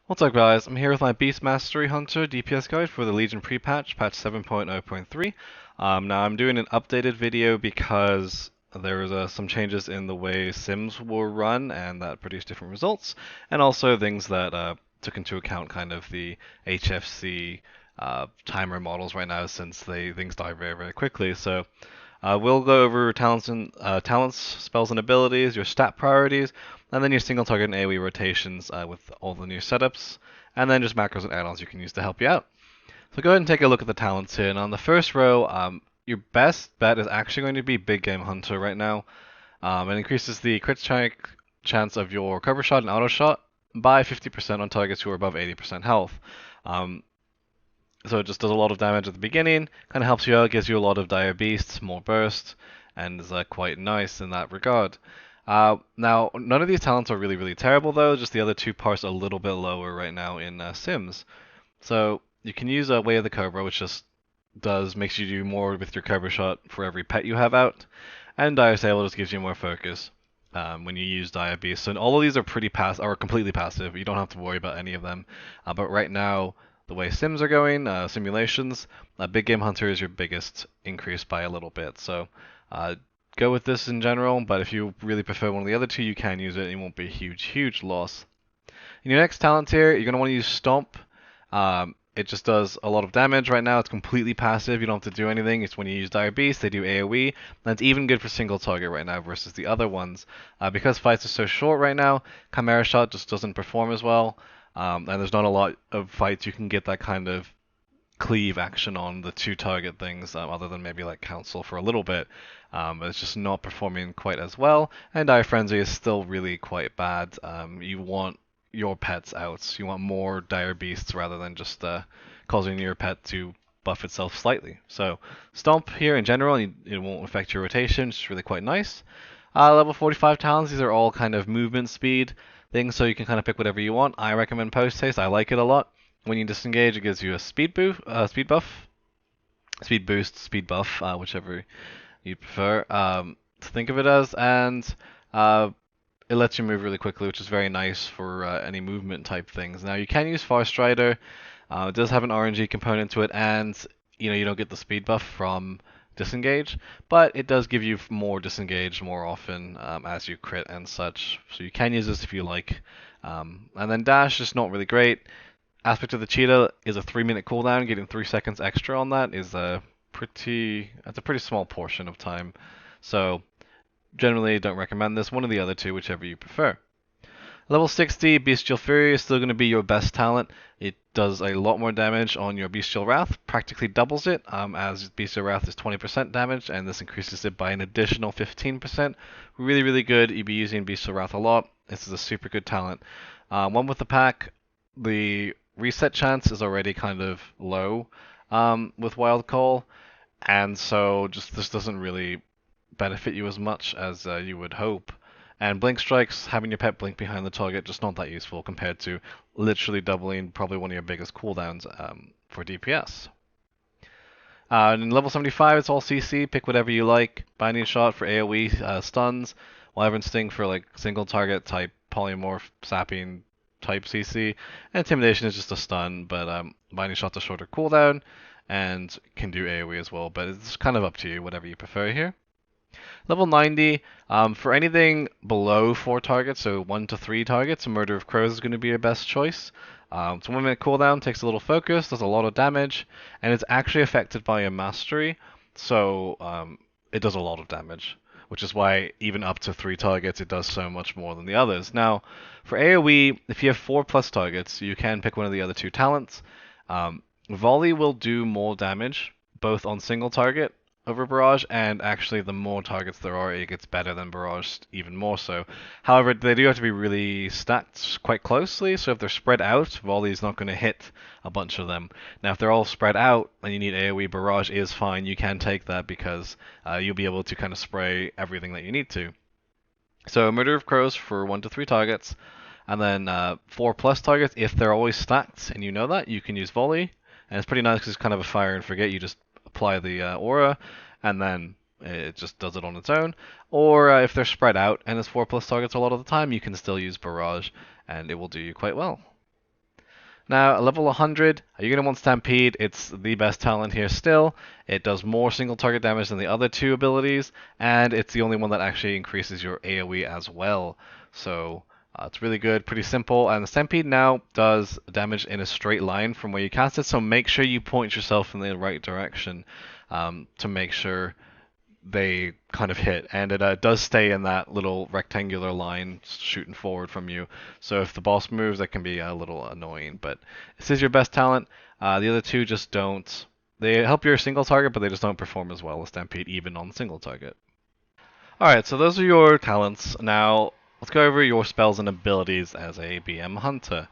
What's up guys, I'm here with my Beast Mastery Hunter DPS guide for the Legion pre-patch, patch 7.0.3. Now I'm doing an updated video because there was some changes in the way sims were run and that produced different results, and also things that took into account kind of the HFC timer models right now since things die very, very quickly. So we'll go over talents, spells and abilities, your stat priorities, and then your single target and AoE rotations with all the new setups, and then just macros and add-ons you can use to help you out. So go ahead and take a look at the talents here. And on the first row, your best bet is actually going to be Big Game Hunter right now. It increases the crit chance of your cover shot and auto shot by 50% on targets who are above 80% health. So it just does a lot of damage at the beginning, kind of helps you out, gives you a lot of dire beasts, more burst, and is quite nice in that regard. Now, none of these talents are really, really terrible though, just the other two parts are a little bit lower right now in Sims. So you can use Way of the Cobra, which just makes you do more with your cover shot for every pet you have out, and Dire Sable just gives you more focus when you use Dire Beast. So all of these are completely passive. You don't have to worry about any of them. But right now, the way Sims are going, simulations, Big Game Hunter is your biggest increase by a little bit. So go with this in general, but if you really prefer one of the other two, you can use it. It won't be a huge, huge loss. In your next talent tier, you're going to want to use Stomp. It just does a lot of damage right now. It's completely passive. You don't have to do anything. It's when you use Dire Beast, they do AoE. And it's even good for single target right now versus the other ones. Because fights are so short right now, Chimera Shot just doesn't perform as well. And there's not a lot of fights you can get that kind of cleave action on the two target things, other than maybe like Council for a little bit. But it's just not performing quite as well. And Dire Frenzy is still really quite bad. You want your pets out. You want more dire beasts rather than just causing your pet to buff itself slightly. So Stomp here in general, it won't affect your rotation. It's really quite nice. Level 45 talents, these are all kind of movement speed things, so you can kind of pick whatever you want. I recommend Post Haste. I like it a lot. When you disengage, it gives you a speed buff, speed boost, speed buff, whichever you prefer to think of it as, and it lets you move really quickly, which is very nice for any movement type things. Now you can use Farstrider. It does have an RNG component to it, and you don't get the speed buff from disengage, but it does give you more disengage more often as you crit and such. So you can use this if you like. And then dash is not really great. Aspect of the Cheetah is a 3-minute cooldown. Getting 3 seconds extra on that is that's a pretty small portion of time. So generally don't recommend this. One of the other two, whichever you prefer. Level 60, Bestial Fury is still going to be your best talent. It does a lot more damage on your Bestial Wrath, practically doubles it, as Bestial Wrath is 20% damage, and this increases it by an additional 15%. Really, really good. You'd be using Bestial Wrath a lot. This is a super good talent. One with the pack, the reset chance is already kind of low with Wild Call, and so this doesn't really benefit you as much as you would hope. And Blink Strikes, having your pet blink behind the target, just not that useful compared to literally doubling probably one of your biggest cooldowns for DPS. In level 75, it's all CC. Pick whatever you like. Binding Shot for AoE stuns. Wyvern Sting for like single target type polymorph sapping type CC. And Intimidation is just a stun, but Binding Shot's a shorter cooldown and can do AoE as well. But it's kind of up to you, whatever you prefer here. Level 90, for anything below 4 targets, so 1 to 3 targets, Murder of Crows is going to be your best choice. It's a 1-minute cooldown, takes a little focus, does a lot of damage, and it's actually affected by a mastery, so it does a lot of damage, which is why even up to 3 targets it does so much more than the others. Now, for AoE, if you have 4 plus targets, you can pick one of the other 2 talents. Volley will do more damage, both on single target over Barrage, and actually the more targets there are, it gets better than Barrage, even more so. However, they do have to be really stacked quite closely, so if they're spread out, Volley is not going to hit a bunch of them. Now, if they're all spread out and you need AoE, Barrage is fine. You can take that because you'll be able to kind of spray everything that you need to. So, Murder of Crows for 1 to 3 targets, and then 4 plus targets, if they're always stacked and you know that, you can use Volley. And it's pretty nice because it's kind of a fire and forget. You just apply the aura, and then it just does it on its own. Or if they're spread out and it's 4 plus targets a lot of the time, you can still use Barrage, and it will do you quite well. Now, at level 100, you're going to want Stampede. It's the best talent here still. It does more single target damage than the other two abilities, and it's the only one that actually increases your AoE as well. So it's really good, pretty simple, and the Stampede now does damage in a straight line from where you cast it, so make sure you point yourself in the right direction to make sure they kind of hit, and it does stay in that little rectangular line shooting forward from you. So if the boss moves, that can be a little annoying. But this is your best talent. The other two just don't. They help your single target, but they just don't perform as well as Stampede, even on single target. Alright, so those are your talents. Now, let's go over your spells and abilities as a BM Hunter.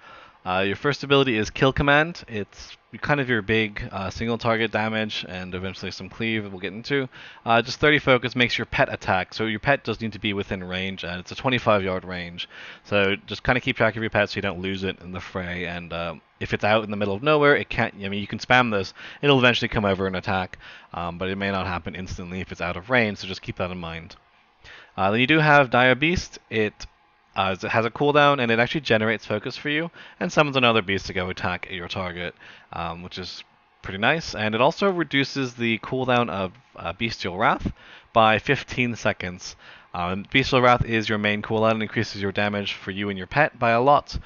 Your first ability is Kill Command. It's kind of your big single target damage and eventually some cleave we'll get into. Just 30 focus makes your pet attack. So your pet does need to be within range, and it's a 25-yard range. So just kind of keep track of your pet so you don't lose it in the fray. And if it's out in the middle of nowhere, it can't. I mean, you can spam this. It'll eventually come over and attack, but it may not happen instantly if it's out of range. So just keep that in mind. Then you do have Dire Beast. It has a cooldown and it actually generates focus for you and summons another beast to go attack your target, which is pretty nice. And it also reduces the cooldown of Bestial Wrath by 15 seconds. Bestial Wrath is your main cooldown and increases your damage for you and your pet by a lot.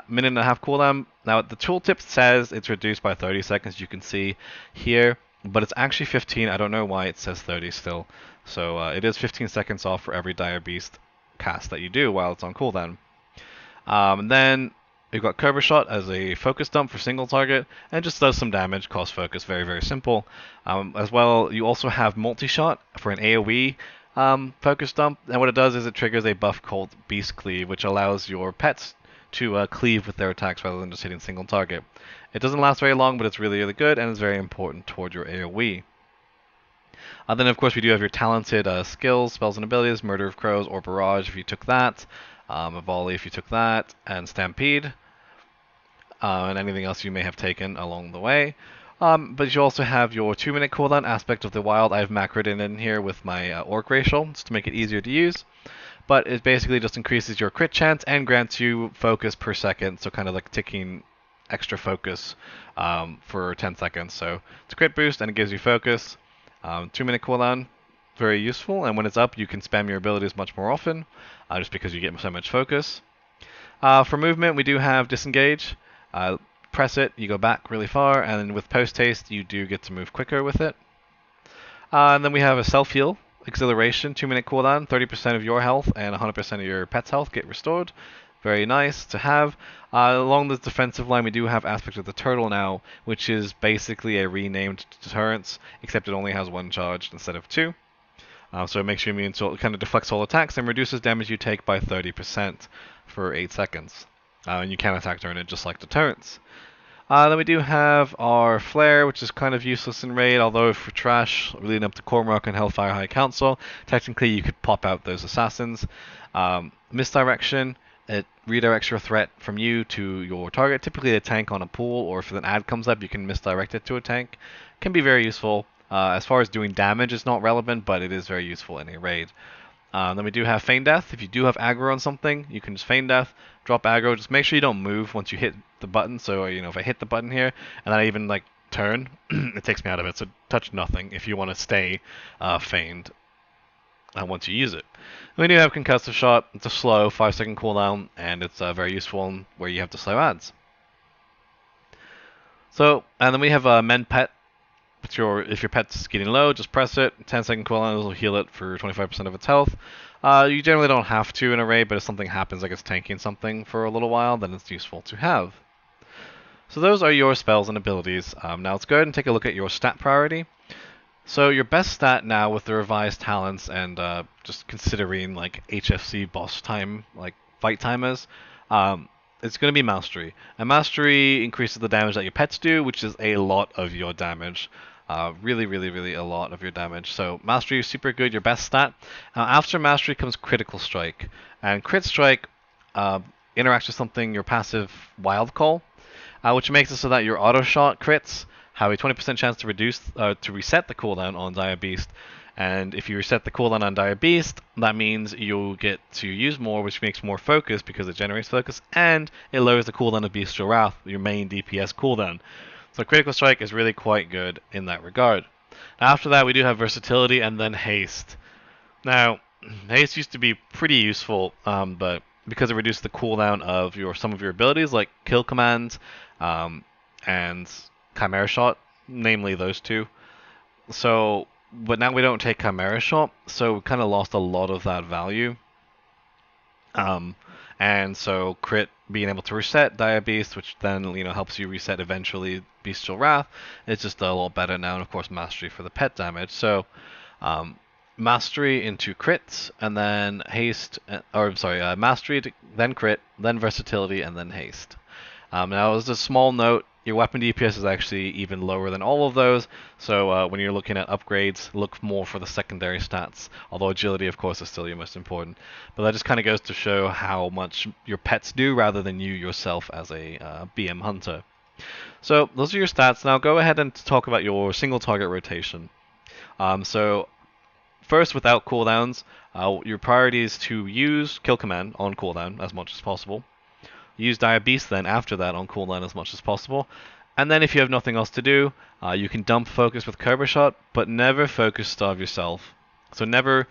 Minute and a half cooldown. Now the tooltip says it's reduced by 30 seconds, you can see here, but it's actually 15. I don't know why it says 30 still. So it is 15 seconds off for every Dire Beast cast that you do while it's on cooldown. And then you've got Cobra Shot as a focus dump for single target, and just does some damage, cost focus, very, very simple. As well, you also have Multi-Shot for an AoE focus dump, and what it does is it triggers a buff called Beast Cleave, which allows your pets to cleave with their attacks rather than just hitting single target. It doesn't last very long, but it's really, really good, and it's very important toward your AoE. Then, of course, we do have your talented skills, spells, and abilities, Murder of Crows or Barrage if you took that, a Volley if you took that, and Stampede, and anything else you may have taken along the way. But you also have your 2-minute cooldown, Aspect of the Wild. I've macroed it in here with my Orc Racial just to make it easier to use. But it basically just increases your crit chance and grants you focus per second, so kind of like ticking extra focus for 10 seconds. So it's a crit boost and it gives you focus. 2-minute cooldown, very useful, and when it's up you can spam your abilities much more often, just because you get so much focus. For movement we do have Disengage. Press it, you go back really far, and with Post Haste you do get to move quicker with it. And then we have a Self-Heal, Exhilaration, 2-minute cooldown, 30% of your health and 100% of your pet's health get restored. Very nice to have. Along the defensive line, we do have Aspect of the Turtle now, which is basically a renamed Deterrence, except it only has 1 charge instead of 2. So it makes you immune to, it kind of deflects all attacks and reduces damage you take by 30% for 8 seconds. And you can attack during it just like Deterrence. Then we do have our Flare, which is kind of useless in raid, although for trash, leading up to Cormorant and Hellfire High Council, technically you could pop out those assassins. Misdirection. It redirects your threat from you to your target, typically a tank on a pool, or if an ad comes up, you can misdirect it to a tank. Can be very useful. As far as doing damage, it's not relevant, but it is very useful in a raid. Then we do have Feign Death. If you do have aggro on something, you can just Feign Death, drop aggro. Just make sure you don't move once you hit the button. So, if I hit the button here, and then I even, turn, it takes me out of it. So touch nothing if you want to stay feigned. Once you use it. And we do have Concussive Shot. It's a slow 5-second cooldown, and it's very useful where you have to slow ads. So, and then we have Mend Pet. If your pet's getting low, just press it. 10-second cooldown will heal it for 25% of its health. You generally don't have to in a raid, but if something happens, like it's tanking something for a little while, then it's useful to have. So those are your spells and abilities. Now let's go ahead and take a look at your stat priority. So your best stat now with the revised talents and just considering HFC boss time, fight timers, it's going to be Mastery. And Mastery increases the damage that your pets do, which is a lot of your damage. Really, really, really a lot of your damage. So Mastery is super good, your best stat. After Mastery comes Critical Strike. And Crit Strike interacts with something, your passive Wild Call, which makes it so that your auto shot crits have a 20% chance to reset the cooldown on Dire Beast, And if you reset the cooldown on Dire Beast, that means you'll get to use more, which makes more focus because it generates focus, and it lowers the cooldown of Bestial Wrath, your main DPS cooldown. So Critical Strike is really quite good in that regard. After that, we do have Versatility and then Haste. Now, Haste used to be pretty useful, but because it reduced the cooldown of some of your abilities, like Kill Command and Chimera Shot, namely those two. So, but now we don't take Chimera Shot, so we kind of lost a lot of that value. And so crit being able to reset Dire Beast, which then helps you reset eventually Bestial Wrath, is just a lot better now, and of course Mastery for the pet damage. So Mastery into crits, and then haste, Mastery, then crit, then versatility, and then haste. Now, as a small note, your weapon DPS is actually even lower than all of those, so when you're looking at upgrades, look more for the secondary stats, although agility, of course, is still your most important. But that just kind of goes to show how much your pets do rather than you yourself as a BM hunter. So those are your stats. Now go ahead and talk about your single target rotation. So first, without cooldowns, your priority is to use Kill Command on cooldown as much as possible. Use Dire Beast then after that on cooldown as much as possible. And then if you have nothing else to do, you can dump focus with Cobra Shot, but never focus starve yourself. So never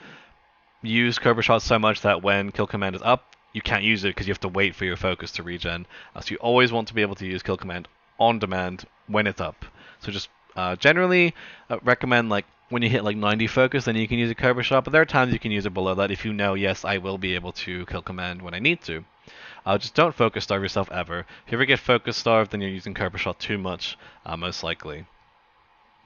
use Cobra Shot so much that when Kill Command is up, you can't use it because you have to wait for your focus to regen. So you always want to be able to use Kill Command on demand when it's up. So just generally recommend when you hit 90 focus, then you can use a Cobra Shot, but there are times you can use it below that if you know, yes, I will be able to Kill Command when I need to. Just don't focus starve yourself ever. If you ever get focus starved, then you're using Cobra Shot too much, most likely.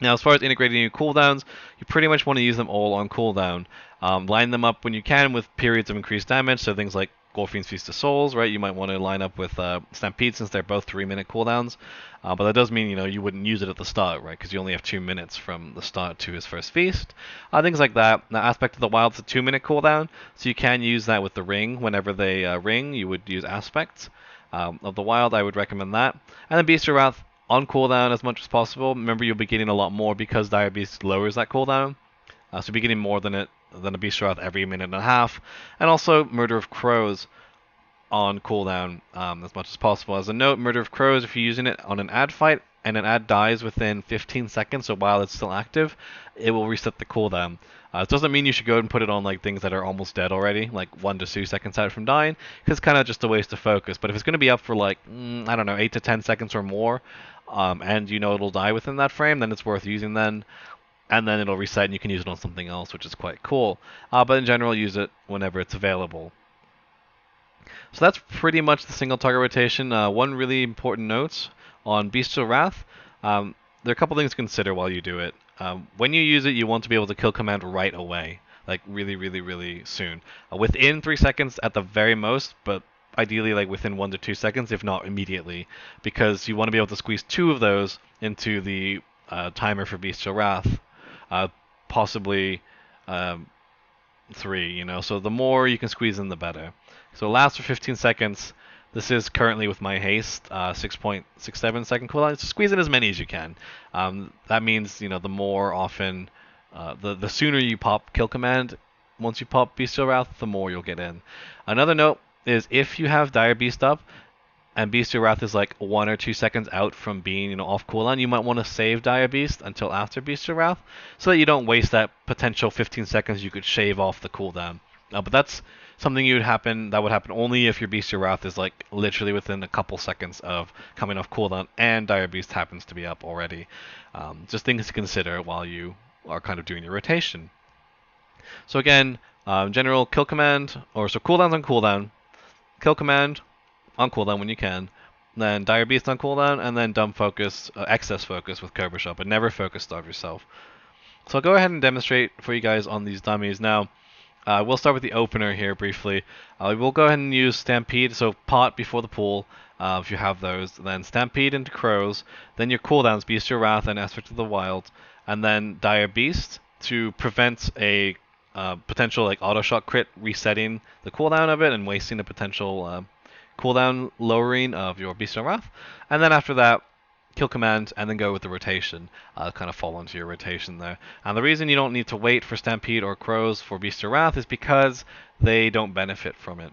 Now, as far as integrating your cooldowns, you pretty much want to use them all on cooldown. Line them up when you can with periods of increased damage, so things like Gorfine's Feast of Souls, right? You might want to line up with Stampede since they're both 3-minute cooldowns. But that does mean, you wouldn't use it at the start, right? Because you only have 2 minutes from the start to his first feast. Things like that. Now, Aspect of the Wild's a 2-minute cooldown, so you can use that with the ring. Whenever they ring, you would use Aspect of the Wild. I would recommend that. And then Bestial Wrath on cooldown as much as possible. Remember, you'll be getting a lot more because Dire Beast lowers that cooldown. So you'll be getting more than a Bestial Wrath every minute and a half. And also Murder of Crows on cooldown as much as possible. As a note, Murder of Crows, if you're using it on an ad fight and an ad dies within 15 seconds, so while it's still active, it will reset the cooldown. It doesn't mean you should go and put it on things that are almost dead already, like 1 to 2 seconds out from dying, because it's kind of just a waste of focus. But if it's going to be up for I don't know, 8 to 10 seconds or more, and it'll die within that frame, then it's worth using then. And then it'll reset and you can use it on something else, which is quite cool. But in general, use it whenever it's available. So that's pretty much the single target rotation. One really important note on Bestial Wrath, there are a couple things to consider while you do it. When you use it, you want to be able to Kill Command right away, really, really, really soon. Within 3 seconds at the very most, but ideally within 1 to 2 seconds, if not immediately, because you want to be able to squeeze 2 of those into the timer for Bestial Wrath, possibly 3, so the more you can squeeze in, the better. So it lasts for 15 seconds. This is currently with my haste, 6.67 second cooldown. So squeeze in as many as you can. That means, the more often, the sooner you pop Kill Command, once you pop Bestial Wrath, the more you'll get in. Another note is if you have Dire Beast up, and Bestial Wrath is 1 or 2 seconds out from being off cooldown, you might want to save Dire Beast until after Bestial Wrath, so that you don't waste that potential 15 seconds you could shave off the cooldown. But that's something that would happen only if your Bestial Wrath is literally within a couple seconds of coming off cooldown and Dire Beast happens to be up already. Just things to consider while you are kind of doing your rotation. So again, in general, Kill Command, cooldowns on cooldown, Kill Command on cooldown when you can, then Dire Beast on cooldown, and then dump focus, excess focus with Cobra Shot, but never focus starve yourself. So I'll go ahead and demonstrate for you guys on these dummies. Now, we'll start with the opener here briefly. We'll go ahead and use Stampede, so pot before the pool, if you have those, then Stampede into Crows, then your cooldowns, Bestial Wrath and Aspect of the Wild, and then Dire Beast to prevent a potential auto shot crit resetting the cooldown of it and wasting a potential cooldown lowering of your Bestial Wrath. And then after that, kill command, and then go with the rotation. Kind of fall into your rotation there. And the reason you don't need to wait for Stampede or Crows for Bestial Wrath is because they don't benefit from it.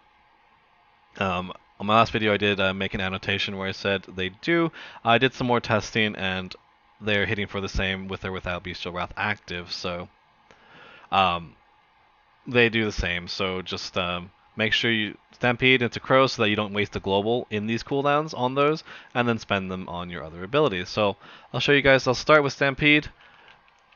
On my last video I did make an annotation where I said they do. I did some more testing and they're hitting for the same with or without Bestial Wrath active, so they do the same. So just make sure you Stampede into Crows so that you don't waste a global in these cooldowns on those, and then spend them on your other abilities. So I'll show you guys. I'll start with Stampede,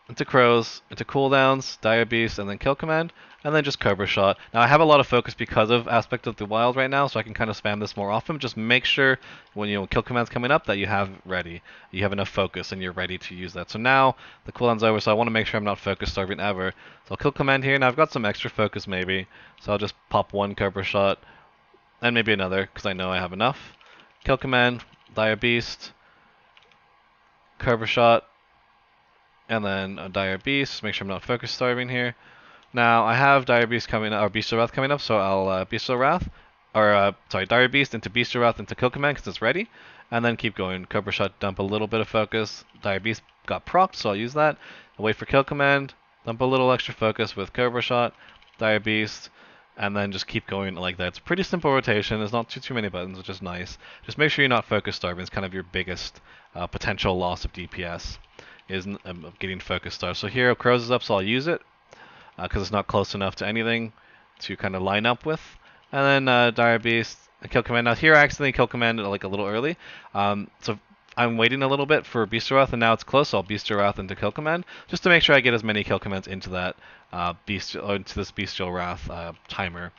into Crows, into cooldowns, Dire Beast, and then Kill Command, and then just Cobra Shot. Now I have a lot of focus because of Aspect of the Wild right now, so I can kind of spam this more often. Just make sure when Kill Command's coming up that you have ready. You have enough focus and you're ready to use that. So now the cooldown's over, so I want to make sure I'm not focus starving ever. So I'll Kill Command here. Now I've got some extra focus maybe, so I'll just pop one Cobra Shot, and maybe another, because I know I have enough. Kill Command, Dire Beast, Cobra Shot, and then a Dire Beast. Make sure I'm not focus starving here. Now I have Dire Beast coming up, or Bestial Wrath coming up, so I'll Bestial Wrath, or sorry, Dire Beast into Bestial Wrath into Kill Command because it's ready, and then keep going. Cobra Shot, dump a little bit of focus. Dire Beast got procced, so I'll use that. I'll wait for Kill Command, dump a little extra focus with Cobra Shot, Dire Beast, and then just keep going like that. It's a pretty simple rotation. There's not too many buttons, which is nice. Just make sure you're not focus starving. It's kind of your biggest potential loss of DPS. Is getting focus starved. So here Crows is up, so I'll use it because it's not close enough to anything to kind of line up with. And then Dire Beast, Kill Command. Now here I accidentally Kill Command like a little early, so I'm waiting a little bit for Bestial Wrath, and now it's close, so I'll Bestial Wrath into Kill Command just to make sure I get as many Kill Commands into that into this Bestial Wrath timer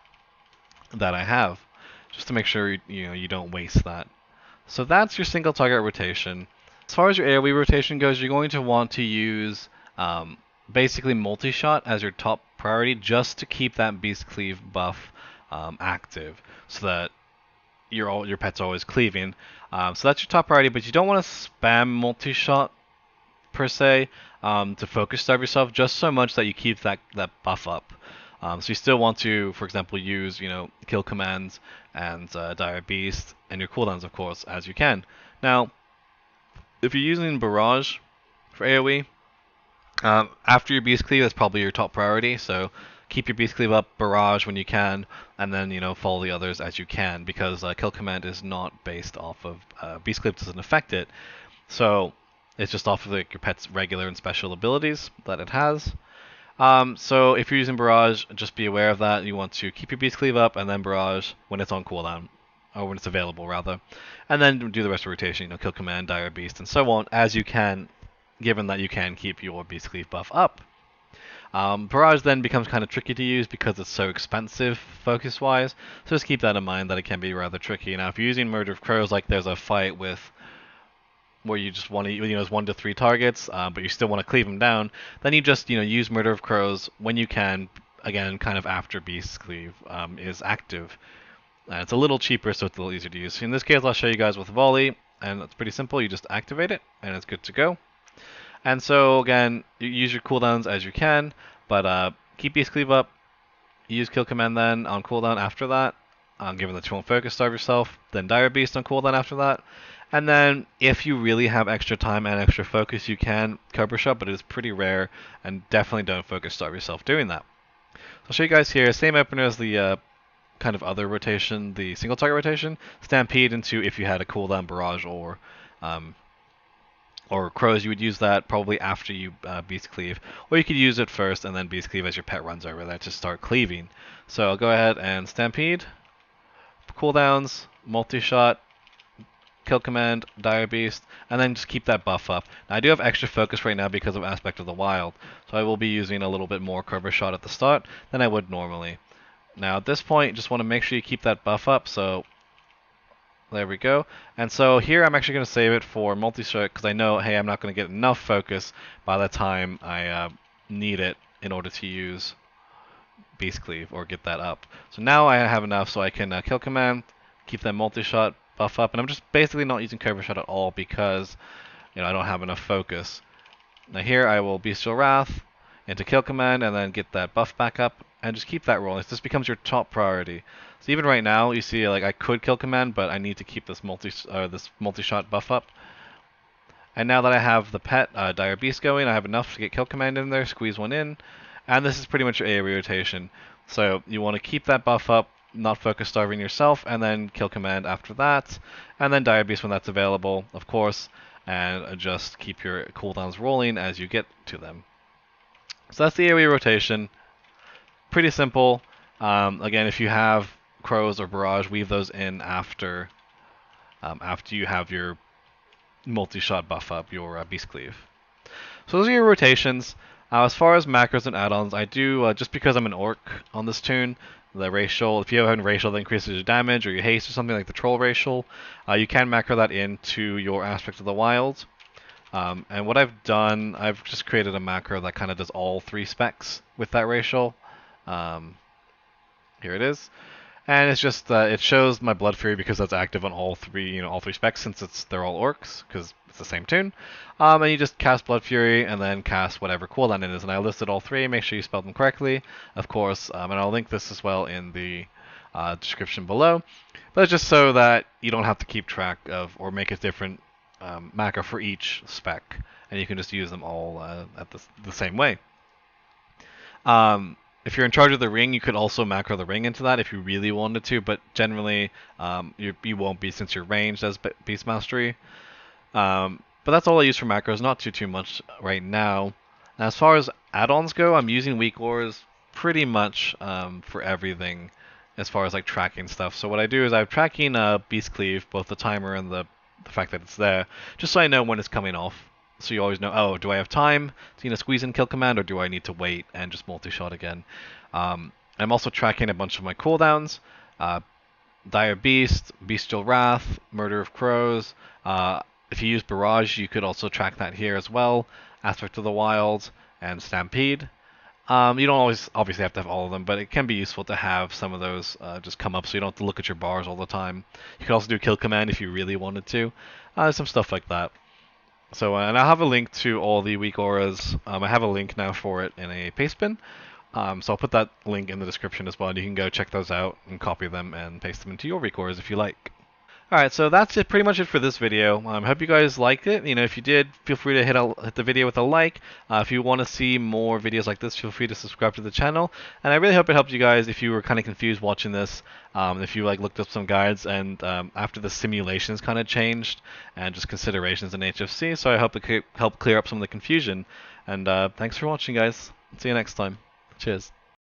that I have, just to make sure you don't waste that. So that's your single target rotation. As far as your AoE rotation goes, you're going to want to use basically multi-shot as your top priority just to keep that Beast Cleave buff active so that your pet's always cleaving. So that's your top priority, but you don't want to spam multi-shot per se to focus starve yourself just so much that you keep that buff up. So you still want to, for example, use kill commands and Dire Beast and your cooldowns, of course, as you can. Now, if you're using Barrage for AoE, after your Beast Cleave, that's probably your top priority. So keep your Beast Cleave up, Barrage when you can, and then follow the others as you can, because Kill Command is not based off of Beast Cleave doesn't affect it. So it's just off of your pet's regular and special abilities that it has. So if you're using Barrage, just be aware of that. You want to keep your Beast Cleave up and then Barrage when it's on cooldown, or when it's available rather, and then do the rest of rotation. Kill Command, Dire Beast, and so on as you can, given that you can keep your Beast Cleave buff up. Barrage then becomes kind of tricky to use because it's so expensive focus-wise, so just keep that in mind that it can be rather tricky. Now, if you're using Murder of Crows, like there's a fight where you just want to, it's 1 to 3 targets, but you still want to cleave them down, then you just, use Murder of Crows when you can, again, kind of after Beast Cleave is active. It's a little cheaper, so it's a little easier to use. In this case, I'll show you guys with Volley, and it's pretty simple. You just activate it, and it's good to go. And so, again, you use your cooldowns as you can, but keep Beast Cleave up, use Kill Command then on cooldown after that, given that you won't focus starve yourself, then Dire Beast on cooldown after that. And then, if you really have extra time and extra focus, you can Cobra Shot, but it is pretty rare, and definitely don't focus starve yourself doing that. So I'll show you guys here, same opener as the kind of other rotation, the single target rotation. Stampede into if you had a cooldown Barrage or Crows, you would use that probably after you Beast Cleave, or you could use it first and then Beast Cleave as your pet runs over there to start cleaving. So I'll go ahead and Stampede, cooldowns, multi-shot, Kill Command, Dire Beast, and then just keep that buff up. Now I do have extra focus right now because of Aspect of the Wild, so I will be using a little bit more Cobra Shot at the start than I would normally. Now at this point, just want to make sure you keep that buff up, so there we go. And so here I'm actually going to save it for multi-shot because I know, hey, I'm not going to get enough focus by the time I need it in order to use Beast Cleave or get that up. So now I have enough, so I can Kill Command, keep that multi-shot buff up, and I'm just basically not using Cobra Shot at all because I don't have enough focus. Now here I will Bestial Wrath into Kill Command and then get that buff back up and just keep that rolling. This becomes your top priority. So even right now, you see, like I could Kill Command, but I need to keep this multi-shot buff up. And now that I have the pet Dire Beast going, I have enough to get Kill Command in there, squeeze one in, and this is pretty much your AoE rotation. So you want to keep that buff up, not focus starving yourself, and then Kill Command after that, and then Dire Beast when that's available, of course, and just keep your cooldowns rolling as you get to them. So that's the AoE rotation. Pretty simple. Again, if you have Crows or Barrage, weave those in after you have your multi-shot buff up, your Beast Cleave. So those are your rotations. As far as macros and add-ons, I do, just because I'm an orc on this tune, the racial, if you have a racial that increases your damage or your haste or something like the troll racial, you can macro that into your aspect of the wild. And what I've done, I've just created a macro that kind of does all 3 specs with that racial. Here it is. And it's just it shows my Blood Fury because that's active on all 3, all 3 specs since they're all orcs because it's the same tune. And you just cast Blood Fury and then cast whatever cooldown it is. And I listed all 3. Make sure you spell them correctly, of course. And I'll link this as well in the description below. But it's just so that you don't have to keep track of or make a different macro for each spec, and you can just use them all at the same way. If you're in charge of the ring, you could also macro the ring into that if you really wanted to, but generally you won't be since you're ranged as Beast Mastery. But that's all I use for macros, not too much right now. And as far as add-ons go, I'm using Weak Ores pretty much for everything as far as like tracking stuff. So what I do is I'm tracking Beast Cleave, both the timer and the fact that it's there, just so I know when it's coming off. So you always know, oh, do I have time to squeeze in Kill Command, or do I need to wait and just multi-shot again? I'm also tracking a bunch of my cooldowns. Dire Beast, Bestial Wrath, Murder of Crows. If you use Barrage, you could also track that here as well. Aspect of the Wild and Stampede. You don't always obviously have to have all of them, but it can be useful to have some of those just come up so you don't have to look at your bars all the time. You could also do Kill Command if you really wanted to. Some stuff like that. So, and I'll have a link to all the weak auras. I have a link now for it in a paste bin. So I'll put that link in the description as well, and you can go check those out and copy them and paste them into your weak auras if you like. Alright, so that's it, pretty much it for this video. I hope you guys liked it. If you did, feel free to hit the video with a like. If you want to see more videos like this, feel free to subscribe to the channel. And I really hope it helped you guys if you were kind of confused watching this. If you looked up some guides and after the simulations kind of changed and just considerations in HFC. So I hope it helped clear up some of the confusion. And thanks for watching, guys. See you next time. Cheers.